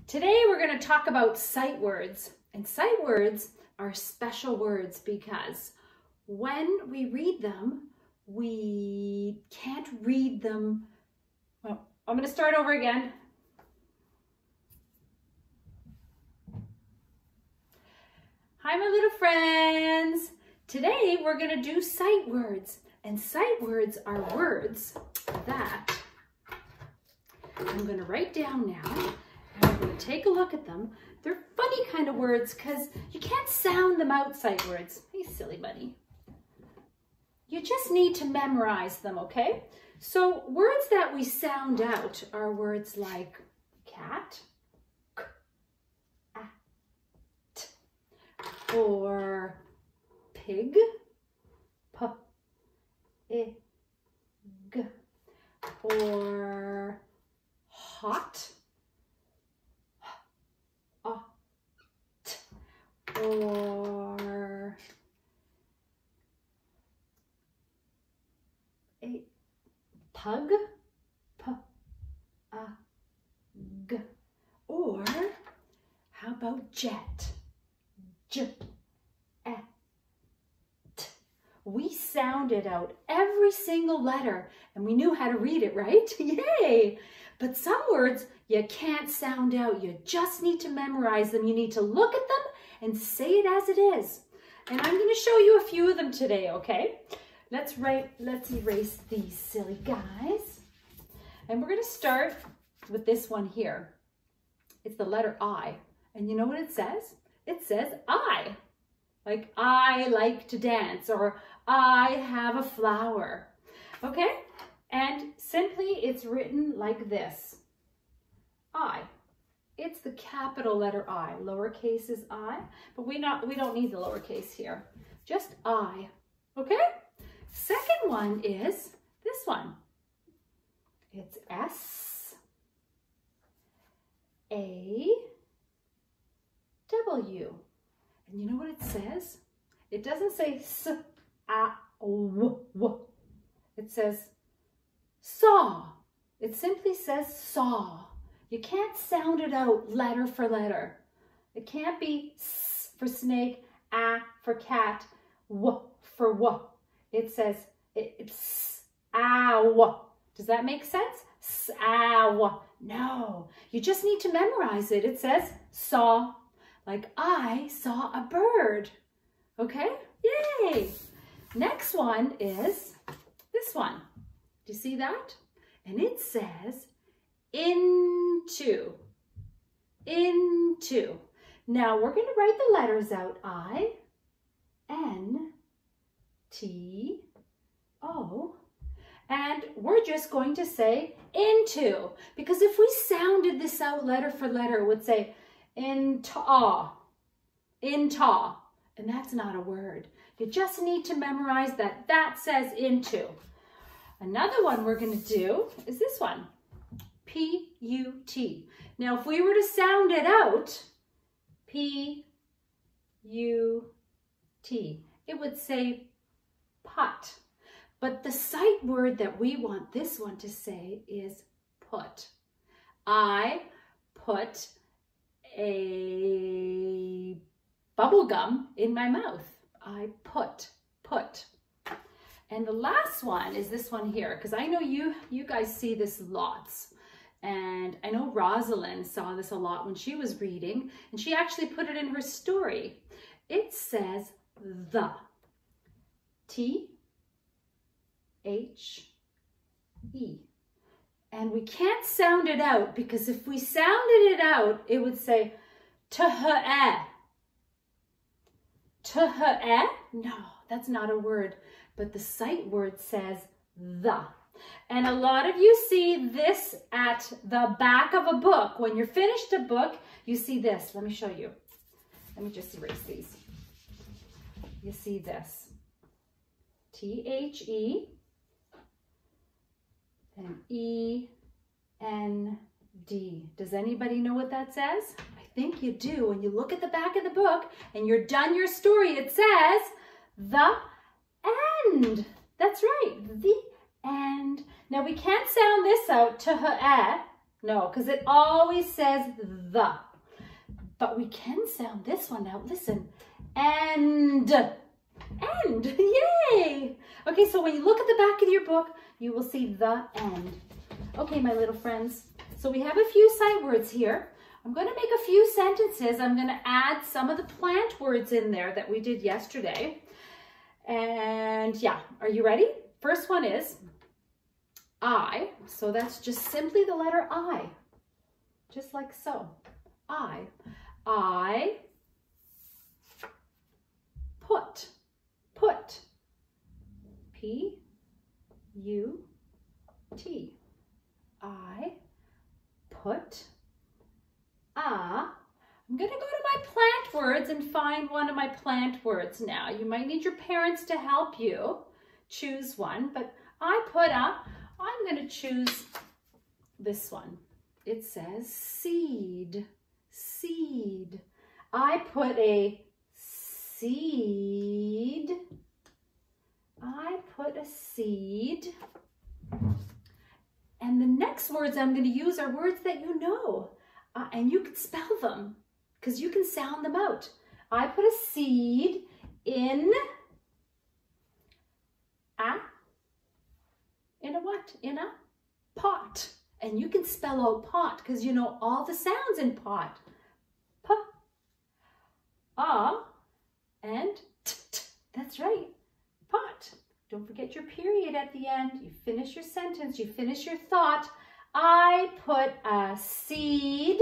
Today we're going to talk about sight words, and sight words are special words because when we read them, we can't read them. Well, I'm going to start over again. Hi, my little friends. Today we're going to do sight words, and sight words are words that I'm going to write down now. And we're going to take a look at them. They're funny kind of words because you can't sound them out, sight words. Hey, silly bunny. You just need to memorize them, okay? So words that we sound out are words like cat, k, a, t, or pig, p, I, g, or hot, or a pug, p, a, g, or how about jet, j, e, t. We sounded out every single letter and we knew how to read it, right? Yay! But some words you can't sound out. You just need to memorize them. You need to look at them and say it as it is. And I'm going to show you a few of them today, okay? Let's erase these silly guys. And we're going to start with this one here. It's the letter I. And you know what it says? It says I. Like I like to dance, or I have a flower. Okay? And simply it's written like this. I. It's the capital letter I. Lowercase is I, but we don't need the lowercase here. Just I. Okay? Second one is this one. It's S A W. And you know what it says? It doesn't say S A W W. It says saw. It simply says saw. You can't sound it out letter for letter. It can't be S for snake, A for cat, W for W. It says it's ow. Does that make sense? Ow. No, you just need to memorize it. It says saw, like I saw a bird. Okay, yay. Next one is this one. Do you see that? And it says into. Into. Now we're going to write the letters out. I, N, T, O. And we're just going to say into. Because if we sounded this out letter for letter, it would say into. Into. And that's not a word. You just need to memorize that. That says into. Another one we're going to do is this one. P-U-T. Now, if we were to sound it out, P-U-T, it would say pot. But the sight word that we want this one to say is put. I put a bubble gum in my mouth. I put. And the last one is this one here, because I know you guys see this lots. And I know Rosalind saw this a lot when she was reading, and she actually put it in her story. It says the. T-H-E. And we can't sound it out, because if we sounded it out, it would say to-ha-eh. To-ha-eh? No, that's not a word. But the sight word says the. And a lot of you see this at the back of a book. When you're finished a book, you see this. Let me show you. Let me just erase these. You see this. T-H-E and E-N-D. Does anybody know what that says? I think you do. When you look at the back of the book and you're done your story, it says the end. That's right. The end. Now we can't sound this out to-ha-eh. No, because it always says the. But we can sound this one out. Listen. And. Yay! Okay, so when you look at the back of your book, you will see the end. Okay, my little friends. So we have a few sight words here. I'm going to make a few sentences. I'm going to add some of the plant words in there that we did yesterday. And yeah, are you ready? First one is I. So that's just simply the letter I. Just like so. I put. P-U-T. I put. I'm going to go to my plant words and find one of my plant words now. You might need your parents to help you choose one, but I'm going to choose this one. It says seed. Seed. I put a seed. I put a seed. And the next words I'm going to use are words that you know. And you can spell them because you can sound them out. I put a seed in a what? In a pot. And you can spell out pot because you know all the sounds in pot. P, and t. That's right. Pot. Don't forget your period at the end. You finish your sentence. You finish your thought. I put a seed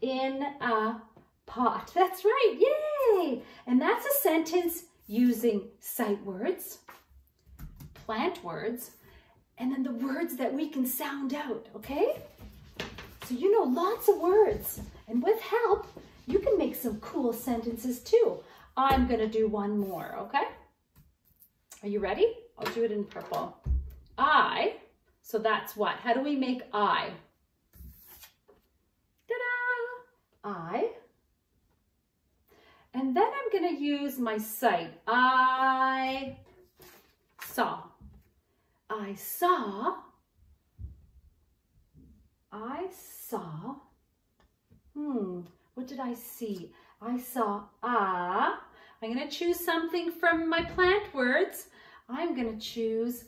in a pot. That's right. Yay! And that's a sentence using sight words, plant words, and then the words that we can sound out, okay? So you know lots of words. And with help, you can make some cool sentences too. I'm going to do one more, okay? Are you ready? I'll do it in purple. So that's what? How do we make I? Ta-da! I. And then I'm going to use my sight. I saw. I saw. What did I see? I saw I'm going to choose something from my plant words. I'm going to choose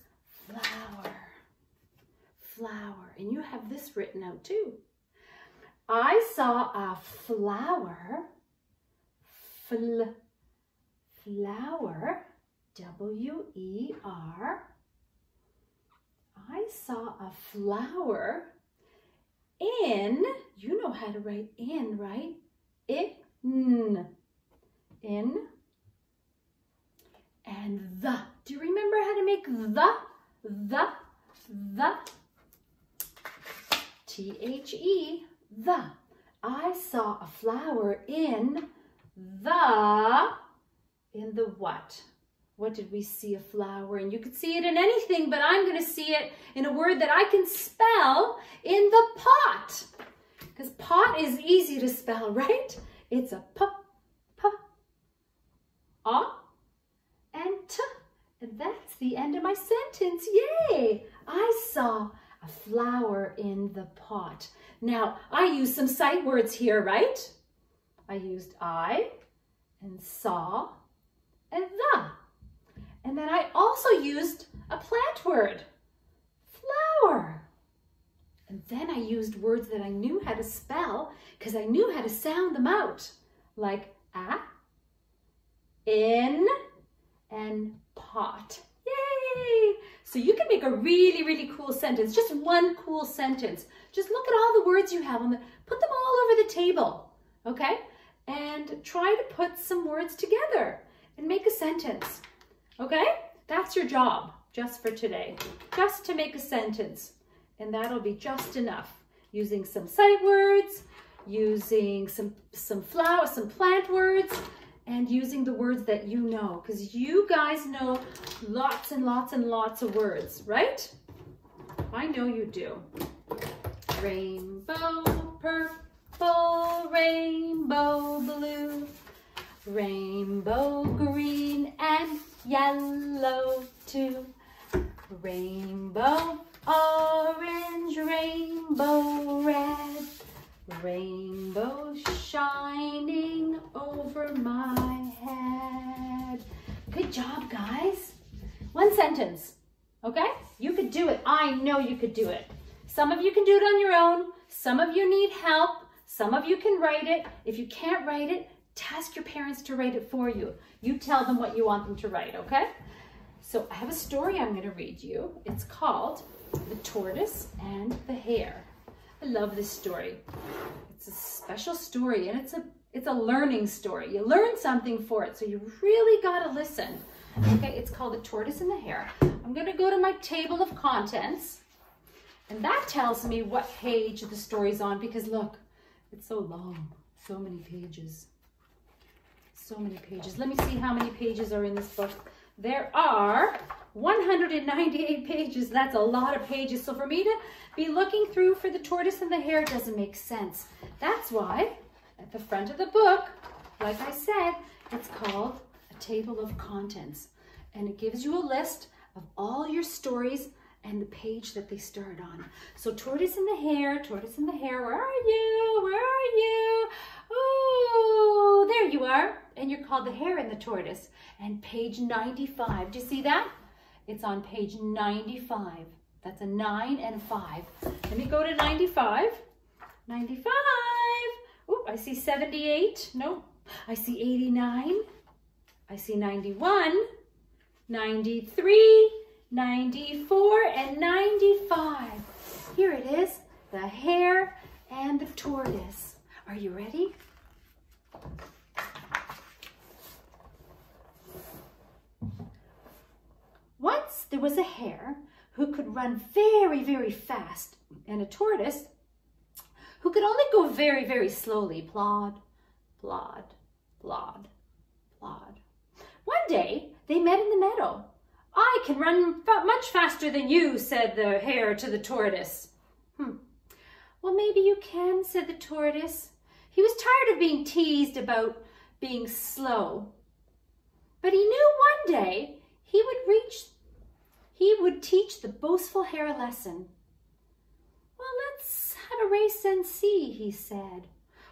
flower. Flower. And you have this written out too. I saw a flower. Flower. W-E-R. I saw a flower in, you know how to write in, right? In. And the. Do you remember how to make the? T-H-E, the. I saw a flower in the what? What did we see a flower in? You could see it in anything, but I'm going to see it in a word that I can spell in the pot. Because pot is easy to spell, right? It's a p, a, and t. And that's the end of my sentence. Yay! I saw a flower in the pot. Now, I used some sight words here, right? I used I and saw and the. And then I also used a plant word, flower. And then I used words that I knew how to spell because I knew how to sound them out, like a, in, and pot. Yay! So you can make a really, really cool sentence, just one cool sentence. Just look at all the words you have put them all over the table, okay? And try to put some words together and make a sentence. Okay, that's your job just for today, just to make a sentence. And that'll be just enough. Using some sight words, using some plant words, and using the words that you know, because you guys know lots and lots and lots of words, right? I know you do. Rainbow purple, rainbow blue, rainbow green and yellow too. Rainbow Orange, rainbow, red, rainbow shining over my head. Good job, guys. One sentence, okay? You could do it. I know you could do it. Some of you can do it on your own. Some of you need help. Some of you can write it. If you can't write it, ask your parents to write it for you. You tell them what you want them to write, okay? So I have a story I'm going to read you. It's called The Tortoise and the Hare. I love this story. It's a special story, and it's a learning story. You learn something for it, so you really got to listen. Okay, it's called The Tortoise and the Hare. I'm going to go to my table of contents, and that tells me what page the story's on, because look, it's so long, so many pages. So many pages. Let me see how many pages are in this book. There are 198 pages. That's a lot of pages. So for me to be looking through for The Tortoise and the Hare doesn't make sense. That's why at the front of the book, like I said, it's called a table of contents. And it gives you a list of all your stories and the page that they start on. So Tortoise and the Hare, where are you? Where are you? Oh, there you are. And you're called the Hare and the Tortoise. And page 95, do you see that? It's on page 95. That's a 9 and a 5. Let me go to 95. 95. Oh, I see 78. Nope. I see 89. I see 91, 93, 94, and 95. Here it is, the Hare and the Tortoise. Are you ready? Once there was a hare who could run very, very fast, and a tortoise who could only go very, very slowly. Plod, plod, plod, plod. One day they met in the meadow. I can run much faster than you, said the hare to the tortoise. Well, maybe you can, said the tortoise. He was tired of being teased about being slow. But he knew one day he would teach the boastful hare a lesson. Well, let's have a race and see, he said.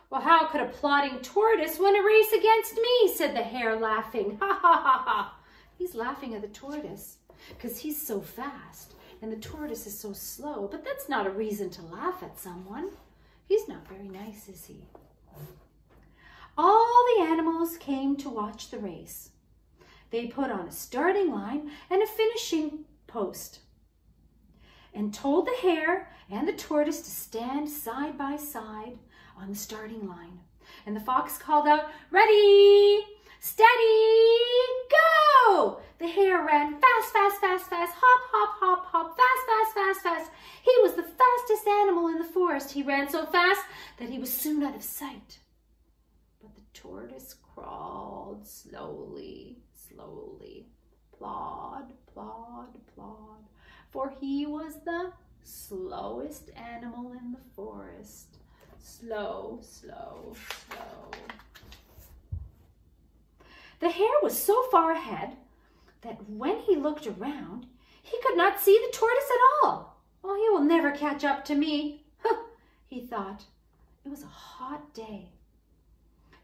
Well, how could a plodding tortoise win a race against me, said the hare, laughing. Ha, ha, ha, ha. He's laughing at the tortoise because he's so fast and the tortoise is so slow. But that's not a reason to laugh at someone. He's not very nice, is he? All the animals came to watch the race. They put on a starting line and a finishing post and told the hare and the tortoise to stand side by side on the starting line. And the fox called out, "Ready, steady, go!" The hare ran fast, fast, fast, fast, hop, hop, hop, hop, fast, fast, fast, fast. He was the fastest animal in the forest. He ran so fast that he was soon out of sight. But the tortoise crawled slowly, slowly, plod, plod, plod, for he was the slowest animal in the forest. Slow, slow, slow. The hare was so far ahead that when he looked around, he could not see the tortoise at all. "Oh, he will never catch up to me," he thought. It was a hot day,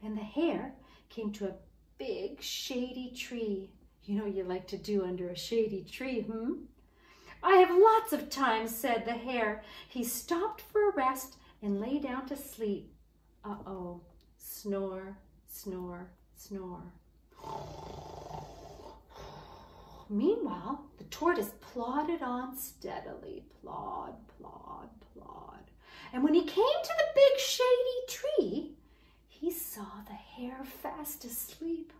and the hare came to a big shady tree. You know you like to do under a shady tree, "I have lots of time," said the hare. He stopped for a rest and lay down to sleep. Uh-oh, snore, snore, snore. Meanwhile, the tortoise plodded on steadily, plod, plod, plod. And when he came to the big shady tree, he saw the hare fast asleep.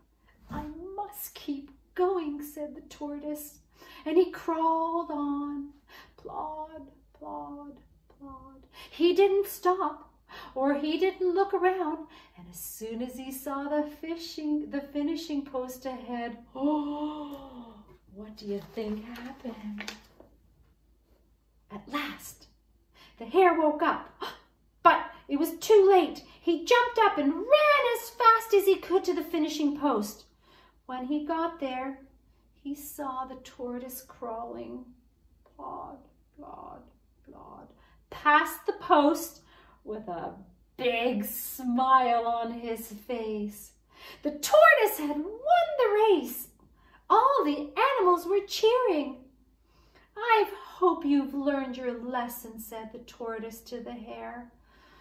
"I must keep going," said the tortoise. And he crawled on, plod, plod, plod. He didn't stop, or he didn't look around. And as soon as he saw the finishing post ahead, oh, what do you think happened? At last, the hare woke up, but it was too late. He jumped up and ran as fast as he could to the finishing post. When he got there, he saw the tortoise crawling, plod, plod, plod, past the post with a big smile on his face. The tortoise had won the race. All the animals were cheering. I hope you've learned your lesson, said the tortoise to the hare.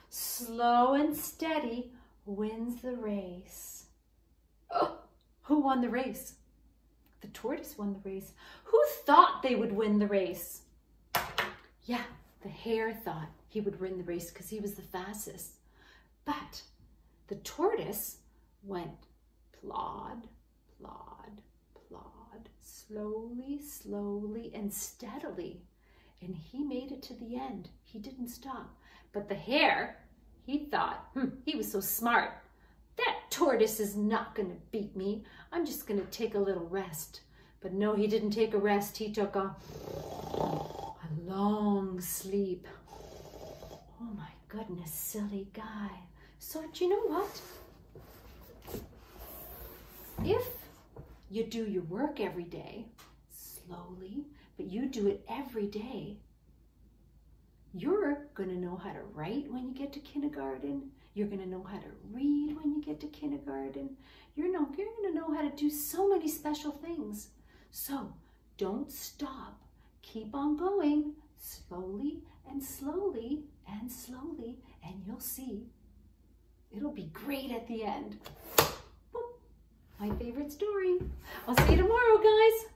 Slow and steady wins the race. Oh, who won the race? The tortoise won the race. Who thought they would win the race? Yeah, the hare thought he would win the race because he was the fastest. But the tortoise went plod, plod, plod, slowly, slowly, and steadily. And he made it to the end. He didn't stop. But the hare, he thought, he was so smart. That tortoise is not going to beat me. I'm just going to take a little rest. But no, he didn't take a rest. He took a long sleep. Oh my goodness, silly guy. So do you know what? If you do your work every day, slowly, but you do it every day, you're going to know how to write when you get to kindergarten. You're going to know how to read when you get to kindergarten. You're going to know how to do so many special things. So don't stop. Keep on going slowly and slowly and slowly, and you'll see it'll be great at the end. Boop. My favorite story. I'll see you tomorrow, guys.